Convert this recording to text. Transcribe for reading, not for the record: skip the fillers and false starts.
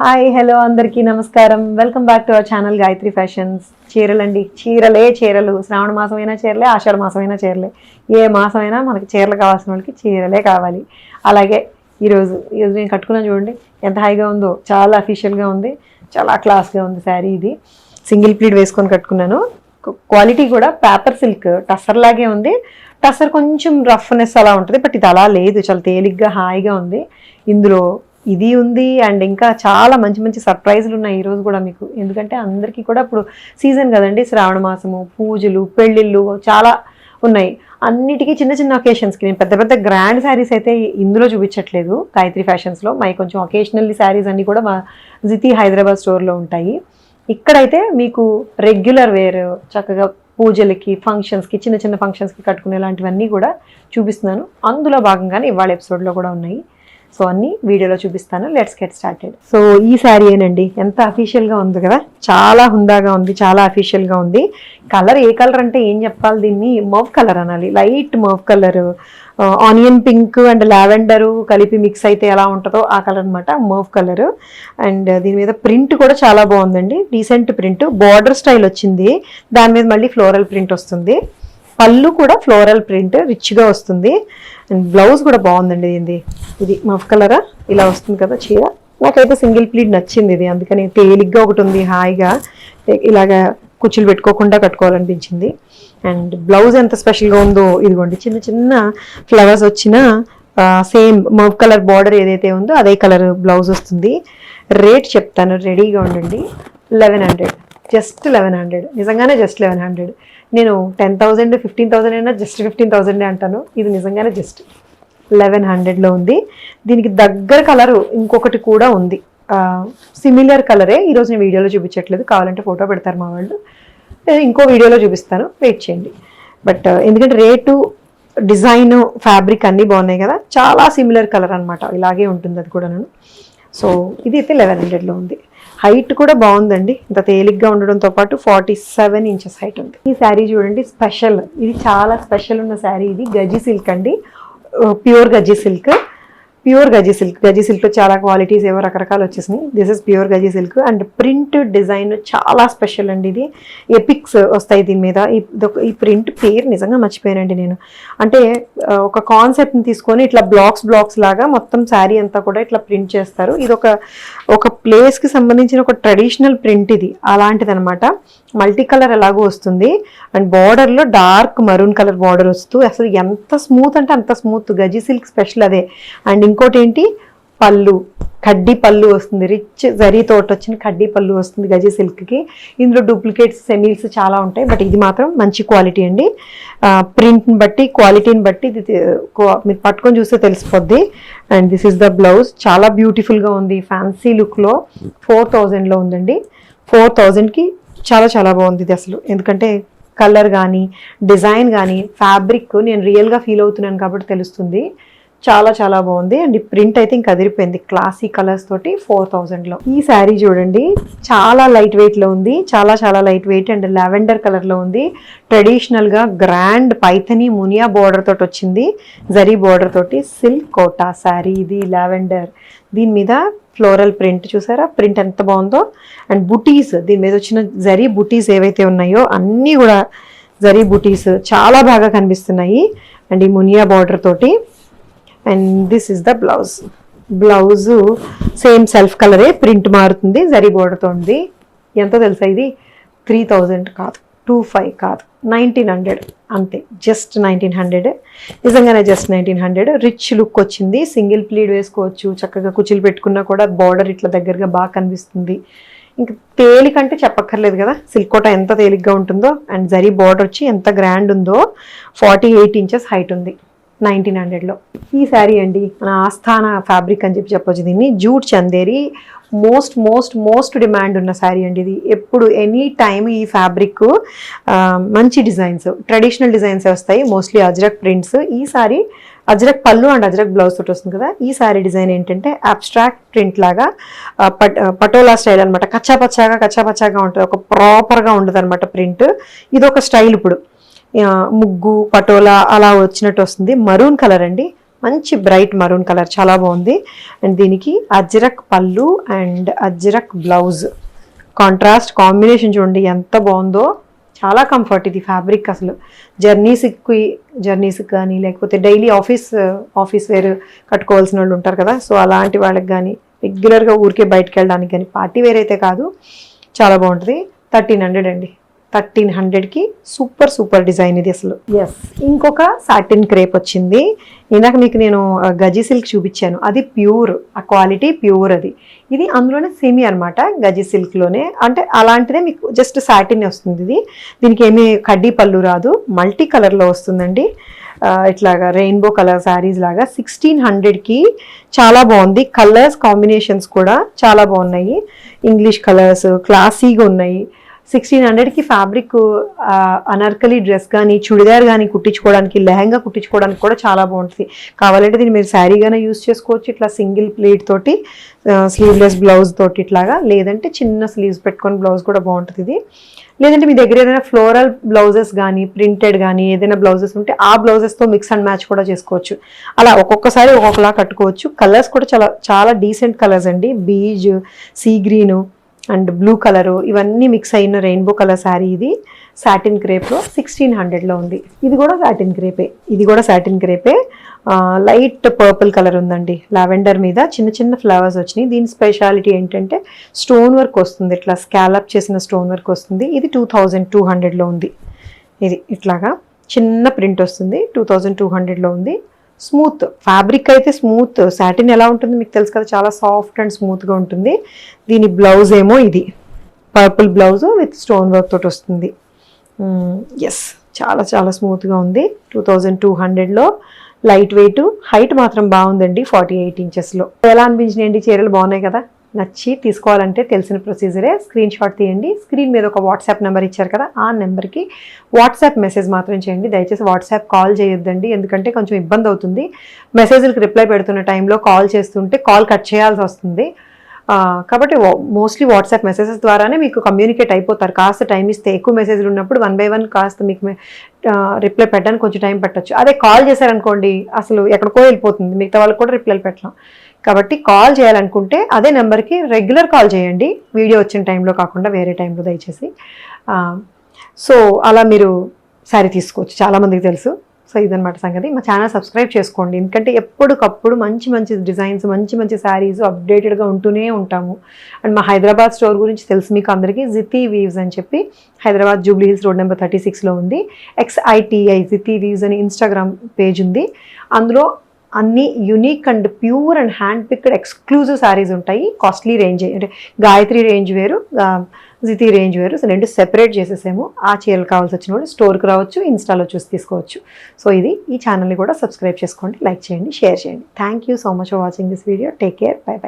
Hi hello అందరికీ నమస్కారం. Welcome back to our channel Gayatri Fashions. చీరలండి, చీరలే చీరలు. శ్రావణ మాసమైనా చీరలే, ఆషాఢ మాసమైనా చీరలే. ఏ మాసమైనా మనకి చీరలు కావాల్సిన వాళ్ళకి చీరలే కావాలి. అలాగే ఈరోజు నేను కట్టుకున్నాను చూడండి, ఎంత హాయిగా ఉందో. చాలా అఫీషియల్గా ఉంది, చాలా క్లాస్గా ఉంది శారీ. ఇది సింగిల్ ప్లీట్ వేసుకొని కట్టుకున్నాను. క్వాలిటీ కూడా పేపర్ సిల్క్ టస్సర్ లాగే ఉంది. టస్సర్ కొంచెం రఫ్నెస్ అలా ఉంటుంది, బట్ ఇది అలా లేదు. చాలా తేలిగ్గా హాయిగా ఉంది. ఇందులో ఇది ఉంది అండ్ ఇంకా చాలా మంచి మంచి సర్ప్రైజులు ఉన్నాయి ఈరోజు కూడా మీకు. ఎందుకంటే అందరికీ కూడా ఇప్పుడు సీజన్ కదండి, శ్రావణ మాసము, పూజలు, పెళ్ళిళ్ళు చాలా ఉన్నాయి. అన్నిటికీ చిన్న చిన్న ఒకేషన్స్కి నేను పెద్ద పెద్ద గ్రాండ్ శారీస్ అయితే ఇందులో చూపించట్లేదు గాయత్రి ఫ్యాషన్స్లో. మై కొంచెం ఒకేషనల్లీ శారీస్ అన్నీ కూడా మా జితి హైదరాబాద్ స్టోర్లో ఉంటాయి. ఇక్కడైతే మీకు రెగ్యులర్ వేర్ చక్కగా పూజలకి, ఫంక్షన్స్కి, చిన్న చిన్న ఫంక్షన్స్కి కట్టుకునే లాంటివన్నీ కూడా చూపిస్తున్నాను. అందులో భాగంగానే ఇవాళ ఎపిసోడ్లో కూడా ఉన్నాయి. సో అన్ని వీడియోలో చూపిస్తాను. Let's get started. సో ఈ శారీ ఏనండి, ఎంత అఫీషియల్గా ఉంది కదా, చాలా హుందాగా ఉంది, చాలా అఫీషియల్గా ఉంది. కలర్ ఏ కలర్ అంటే ఏం చెప్పాలి, దీన్ని మవ్ కలర్ అనాలి. Light mauve colour, onion pink and lavender కలిపి మిక్స్ అయితే ఎలా ఉంటుందో ఆ కలర్ అనమాట, మవ్ కలర్. అండ్ దీని మీద ప్రింట్ కూడా చాలా బాగుందండి, డీసెంట్ ప్రింట్. బార్డర్ స్టైల్ వచ్చింది, దాని మీద మళ్ళీ ఫ్లోరల్ ప్రింట్ వస్తుంది. పళ్ళు కూడా ఫ్లోరల్ ప్రింట్ రిచ్గా వస్తుంది. అండ్ బ్లౌజ్ కూడా బాగుందండి. ఇది మఫ్ కలరా ఇలా వస్తుంది కదా చీర. నాకైతే సింగిల్ ప్లీట్ నచ్చింది ఇది, అందుకని తేలిగ్గా ఒకటి ఉంది, హాయిగా ఇలాగా కుచ్చులు పెట్టుకోకుండా కట్టుకోవాలనిపించింది. అండ్ బ్లౌజ్ ఎంత స్పెషల్గా ఉందో, ఇదిగోండి చిన్న చిన్న ఫ్లవర్స్ వచ్చిన సేమ్ మఫ్ కలర్ బార్డర్ ఏదైతే ఉందో అదే కలర్ బ్లౌజ్ వస్తుంది. రేట్ చెప్తాను, రెడీగా ఉండండి. 1100, జస్ట్ 1100, నిజంగానే జస్ట్ 1100. నేను 10,000 15,000 అయినా జస్ట్ 15,000 అంటాను. ఇది నిజంగానే జస్ట్ 1100లో ఉంది. దీనికి దగ్గర కలరు ఇంకొకటి కూడా ఉంది, సిమిలర్ కలరే. ఈరోజు నేను వీడియోలో చూపించట్లేదు, కావాలంటే ఫోటో పెడతారు మా వాళ్ళు, ఇంకో వీడియోలో చూపిస్తాను, వెయిట్ చేయండి. బట్ ఎందుకంటే రేటు, డిజైన్, ఫ్యాబ్రిక్ అన్నీ బాగున్నాయి కదా, చాలా సిమిలర్ కలర్ అనమాట, ఇలాగే ఉంటుంది అది కూడా. సో ఇది అయితే 1100లో ఉంది. హైట్ కూడా బాగుందండి, ఇంత తేలిగ్గా ఉండడంతో పాటు 47 ఇంచెస్ హైట్ ఉంది. ఈ శారీ చూడండి, స్పెషల్, ఇది చాలా స్పెషల్ ఉన్న శారీ. ఇది గజి సిల్క్ అండి, pure gaji silk. Pure gaji silk, gaji సిల్క్లో చాలా క్వాలిటీస్ ఏవో రకరకాలు వచ్చేసినాయి. This is pure gaji silk. And print design చాలా స్పెషల్ అండి. ఇది ఎపిక్స్ వస్తాయి దీని మీద. ఈ ప్రింట్ పేరు నిజంగా మర్చిపోయానండి నేను. అంటే ఒక కాన్సెప్ట్ని తీసుకొని ఇట్లా బ్లాక్స్ లాగా మొత్తం శారీ అంతా కూడా ఇట్లా ప్రింట్ చేస్తారు. ఇది ఒక ప్లేస్కి సంబంధించిన ఒక ట్రెడిషనల్ ప్రింట్ ఇది, అలాంటిది అనమాట. మల్టీ కలర్ ఎలాగో వస్తుంది. అండ్ బార్డర్లో డార్క్ మరూన్ కలర్ బార్డర్ వస్తూ అసలు ఎంత స్మూత్ అంటే అంత స్మూత్. గజి సిల్క్ స్పెషల్ అదే. అండ్ ఇంకోటి ఏంటి, పళ్ళు, కడ్డీ పళ్ళు వస్తుంది, రిచ్ జరీతో వచ్చిన కడ్డీ పళ్ళు వస్తుంది గజి సిల్క్కి. ఇందులో డూప్లికేట్స్, సెమీల్స్ చాలా ఉంటాయి, బట్ ఇది మాత్రం మంచి క్వాలిటీ అండి. ప్రింట్ని బట్టి, క్వాలిటీని బట్టి ఇది మీరు పట్టుకొని చూస్తే తెలిసిపోద్ది. And this is the blouse, చాలా బ్యూటిఫుల్గా ఉంది, ఫ్యాన్సీ లుక్లో. 4000లో ఉందండి. 4000కి చాలా చాలా బాగుంది ఇది అసలు. ఎందుకంటే కలర్ కానీ, డిజైన్ కానీ, ఫ్యాబ్రిక్ నేను రియల్గా ఫీల్ అవుతున్నాను కాబట్టి తెలుస్తుంది. చాలా చాలా బాగుంది. అండ్ ఈ ప్రింట్ అయితే ఇంకా అదిరిపోయింది, క్లాసీ కలర్స్ తోటి 4000లో. ఈ శారీ చూడండి, చాలా లైట్ వెయిట్లో ఉంది, చాలా చాలా లైట్ వెయిట్. అండ్ లావెండర్ కలర్లో ఉంది. ట్రెడిషనల్గా గ్రాండ్ పైథనీ మునియా బార్డర్ తోటి వచ్చింది, జరీ బార్డర్ తోటి. సిల్క్ కోటా శారీ ఇది, లావెండర్. దీని మీద ఫ్లోరల్ ప్రింట్ చూసారా, ప్రింట్ ఎంత బాగుందో. అండ్ బుటీస్, దీని మీద వచ్చిన జరీ బుటీస్ ఏవైతే ఉన్నాయో అన్నీ కూడా జరీ బుటీస్ చాలా బాగా కనిపిస్తున్నాయి. అండ్ ఈ మునియా బార్డర్ తోటి. And this is the blouse. Blouse same self కలరే, ప్రింట్ మారుతుంది, జరీ బార్డర్తో ఉంది. ఎంతో తెలుసా ఇది? 3000 కాదు, 25 కాదు, 1900 అంతే, జస్ట్ 1900. నిజంగానే జస్ట్ 1900. రిచ్ లుక్ వచ్చింది, సింగిల్ ప్లీడ్ వేసుకోవచ్చు, చక్కగా కుచ్చులు పెట్టుకున్నా కూడా బార్డర్ ఇట్లా దగ్గరగా బాగా కనిపిస్తుంది. ఇంకా తేలికంటే చెప్పక్కర్లేదు కదా, సిల్క్ కోట ఎంత తేలిగ్గా ఉంటుందో. అండ్ జరీ బార్డర్ వచ్చి ఎంత గ్రాండ్ ఉందో. 48 ఇంచెస్ హైట్ ఉంది 1900లో. ఈ శారీ అండి మన ఆస్థాన ఫ్యాబ్రిక్ అని చెప్పొచ్చు దీన్ని. జూట్ చందేరి మోస్ట్ డిమాండ్ ఉన్న శారీ అండి ఇది. ఎప్పుడు ఎనీ టైమ్ ఈ ఫ్యాబ్రిక్ మంచి డిజైన్స్, ట్రెడిషనల్ డిజైన్స్ వస్తాయి, మోస్ట్లీ అజ్రక్ ప్రింట్స్. ఈ శారీ అజ్రక్ పళ్ళు అండ్ అజ్రక్ బ్లౌజ్ తోటి వస్తుంది కదా. ఈ శారీ డిజైన్ ఏంటంటే అబ్స్ట్రాక్ట్ ప్రింట్ లాగా, పటోలా స్టైల్ అనమాట. కచ్చాపచ్చాగా ఉంటుంది, ఒక ప్రాపర్గా ఉండదు అనమాట ప్రింట్. ఇది ఒక స్టైల్. ఇప్పుడు ముగ్గు, పటోలా అలా వచ్చినట్టు వస్తుంది. మరూన్ కలర్ అండి, మంచి బ్రైట్ మరూన్ కలర్, చాలా బాగుంది. అండ్ దీనికి అజ్రక్ పళ్ళు and ajrak blouse, contrast combination చూడండి ఎంత బాగుందో. చాలా కంఫర్ట్ ఇది ఫ్యాబ్రిక్. అసలు జర్నీస్కి కానీ లేకపోతే డైలీ ఆఫీస్ వేర్ కట్టుకోవాల్సిన వాళ్ళు ఉంటారు కదా, సో అలాంటి వాళ్ళకి కానీ రెగ్యులర్గా ఊరికే బయటకు వెళ్ళడానికి కానీ, పార్టీ వేర్ అయితే కాదు, చాలా బాగుంటుంది. 1300 అండి. 1300కి సూపర్ డిజైన్ ఇది అసలు. ఎస్, ఇంకొక సాటిన్ క్రేప్ వచ్చింది. ఇందాక మీకు నేను గజీ సిల్క్ చూపించాను, అది ప్యూర్, ఆ క్వాలిటీ ప్యూర్ అది. ఇది అందులోనే సెమీ అనమాట, గజీ సిల్క్లోనే, అంటే అలాంటిదే మీకు జస్ట్ సాటిన్ వస్తుంది ఇది. దీనికి ఏమీ కడ్డీ పళ్ళు రాదు, మల్టీ కలర్లో వస్తుందండి. ఇట్లాగా రెయిన్బో కలర్ శారీస్ లాగా 1600కి చాలా బాగుంది. కలర్స్ కాంబినేషన్స్ కూడా చాలా బాగున్నాయి, ఇంగ్లీష్ కలర్స్ క్లాసీగా ఉన్నాయి. 1600కి ఫ్యాబ్రిక్ అనార్కలి డ్రెస్ కానీ చుడిదార్ కానీ కుట్టించుకోవడానికి, లెహంగా కుట్టించుకోవడానికి కూడా చాలా బాగుంటుంది. కావాలంటే దీన్ని మీరు శారీగానే యూస్ చేసుకోవచ్చు, ఇట్లా సింగిల్ ప్లేట్ తోటి, స్లీవ్లెస్ బ్లౌజ్ తోటి ఇట్లాగా, లేదంటే చిన్న స్లీవ్స్ పెట్టుకొని బ్లౌజ్ కూడా బాగుంటుంది ఇది. లేదంటే మీ దగ్గర ఏదైనా ఫ్లోరల్ బ్లౌజెస్ కానీ ప్రింటెడ్ కానీ ఏదైనా బ్లౌజెస్ ఉంటే ఆ బ్లౌజెస్తో మిక్స్ అండ్ మ్యాచ్ కూడా చేసుకోవచ్చు. అలా ఒక్కొక్కసారి ఒక్కొక్కలా కట్టుకోవచ్చు. కలర్స్ కూడా చాలా డీసెంట్ కలర్స్ అండి, beige, sea green and blue colour, ఇవన్నీ మిక్స్ అయిన రెయిన్బో కలర్ శారీ ఇది. సాటిన్ క్రేప్లో 1600లో ఉంది. ఇది కూడా సాటిన్ క్రేపే, లైట్ పర్పుల్ కలర్ ఉందండి, లావెండర్ మీద చిన్న ఫ్లవర్స్ వచ్చినాయి. దీని స్పెషాలిటీ ఏంటంటే స్టోన్ వర్క్ వస్తుంది, ఇట్లా స్కాలప్ చేసిన స్టోన్ వర్క్ వస్తుంది. ఇది 2200లో ఉంది. ఇది ఇట్లాగా చిన్న ప్రింట్ వస్తుంది, 2200లో ఉంది. స్మూత్ ఫ్యాబ్రిక్ అయితే స్మూత్. సాటిన్ ఎలా ఉంటుంది మీకు తెలుసు కదా, చాలా సాఫ్ట్ అండ్ స్మూత్గా ఉంటుంది. దీని బ్లౌజ్ ఏమో ఇది purple blouse with stone work తోటి వస్తుంది. ఎస్, చాలా స్మూత్గా ఉంది. 2200లో లైట్ వెయిట్, హైట్ మాత్రం బాగుందండి, 48 ఇంచెస్లో. ఎలా అనిపించినాయండి చీరలు? బాగున్నాయి కదా. నచ్చి తీసుకోవాలంటే తెలిసిన ప్రొసీజరే, స్క్రీన్ షాట్ తీయండి. స్క్రీన్ మీద ఒక వాట్సాప్ నెంబర్ ఇచ్చారు కదా, ఆ నెంబర్కి వాట్సాప్ మెసేజ్ మాత్రం చేయండి. దయచేసి వాట్సాప్ కాల్ చేయొద్దండి, ఎందుకంటే కొంచెం ఇబ్బంది అవుతుంది. మెసేజ్లకు రిప్లై పెడుతున్న టైంలో కాల్ చేస్తుంటే కాల్ కట్ చేయాల్సి వస్తుంది. కాబట్టి మోస్ట్లీ వాట్సాప్ మెసేజెస్ ద్వారానే మీకు కమ్యూనికేట్ అయిపోతారు. కాస్త టైం ఇస్తే, ఎక్కువ మెసేజ్లు ఉన్నప్పుడు 1 by 1 కాస్త మీకు రిప్లై పెట్టడానికి కొంచెం టైం పట్టచ్చు. అదే కాల్ చేశారనుకోండి అసలు ఎక్కడికో వెళ్ళిపోతుంది, మిగతా వాళ్ళకి కూడా రిప్లైలు పెట్టలేం. కాబట్టి కాల్ చేయాలనుకుంటే అదే నెంబర్కి రెగ్యులర్ కాల్ చేయండి, వీడియో వచ్చిన టైంలో కాకుండా వేరే టైంలో దయచేసి. సో అలా మీరు శారీ తీసుకోవచ్చు, చాలామందికి తెలుసు. సో ఇదనమాట సంగతి. మా ఛానల్ సబ్స్క్రైబ్ చేసుకోండి, ఎందుకంటే ఎప్పటికప్పుడు మంచి డిజైన్స్, మంచి శారీస్ అప్డేటెడ్గా ఉంటూనే ఉంటాము. అండ్ మా హైదరాబాద్ స్టోర్ గురించి తెలుసు మీకు అందరికీ, జితి వీవ్స్ అని చెప్పి హైదరాబాద్ జూబ్లీ హిల్స్ రోడ్ నెంబర్ 36లో ఉంది. XITI జితి వీవ్స్ అని ఇన్స్టాగ్రామ్ పేజ్ ఉంది. అందులో అన్ని unique and pure and handpicked exclusive saris ఉంటాయి. కాస్ట్లీ రేంజ్, అంటే గాయత్రి రేంజ్ వేరు, జితి రేంజ్ వేరు, సో రెండు సెపరేట్ చేసేసాము. ఆ చీరలు కావాల్సి వచ్చిన వాళ్ళు స్టోర్కి రావచ్చు, ఇన్స్టాలో చూసి తీసుకోవచ్చు. సో ఈ ఛానల్ని కూడా సబ్స్క్రైబ్ చేసుకోండి, లైక్ చేయండి, షేర్ చేయండి. Thank you so much for watching this video. Take care, by by.